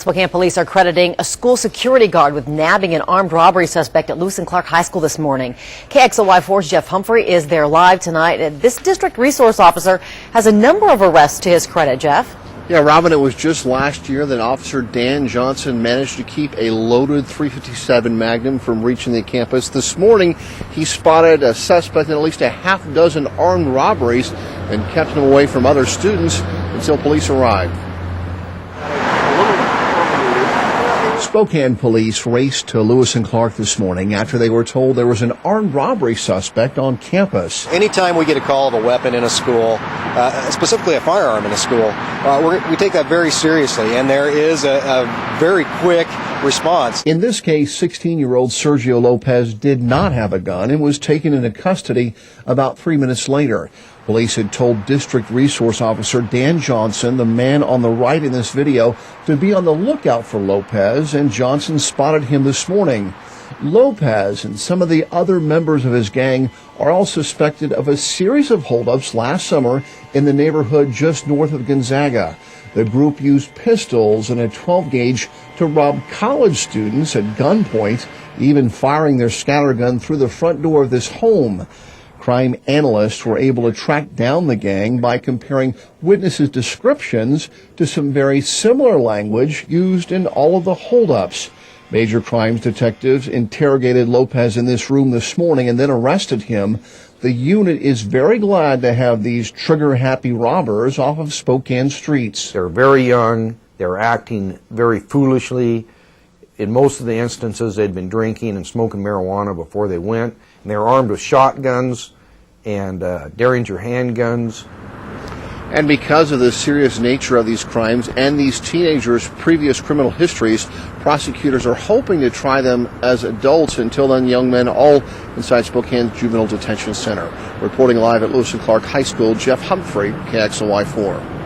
Spokane police are crediting a school security guard with nabbing an armed robbery suspect at Lewis and Clark High School this morning. KXLY4's Jeff Humphrey is there live tonight. This district resource officer has a number of arrests to his credit, Jeff. Yeah, Robin, it was just last year that Officer Dan Johnson managed to keep a loaded .357 Magnum from reaching the campus. This morning, he spotted a suspect in at least a half dozen armed robberies and kept him away from other students until police arrived. Spokane police raced to Lewis and Clark this morning after they were told there was an armed robbery suspect on campus. Anytime we get a call of a weapon in a school, specifically a firearm in a school, we take that very seriously, and there is a very quick response. In this case, 16-year-old Sergio Lopez did not have a gun and was taken into custody about 3 minutes later. Police had told District Resource Officer Dan Johnson, the man on the right in this video, to be on the lookout for Lopez, and Johnson spotted him this morning. Lopez and some of the other members of his gang are all suspected of a series of holdups last summer in the neighborhood just north of Gonzaga. The group used pistols and a 12-gauge to rob college students at gunpoint, even firing their scattergun through the front door of this home. Crime analysts were able to track down the gang by comparing witnesses' descriptions to some very similar language used in all of the holdups. Major crimes detectives interrogated Lopez in this room this morning and then arrested him. The unit is very glad to have these trigger-happy robbers off of Spokane streets. They're very young. They're acting very foolishly. In most of the instances, they'd been drinking and smoking marijuana before they went. And they're armed with shotguns and Derringer handguns. And because of the serious nature of these crimes and these teenagers' previous criminal histories, prosecutors are hoping to try them as adults. Until then, young men all inside Spokane's Juvenile Detention Center. Reporting live at Lewis and Clark High School, Jeff Humphrey, KXLY4.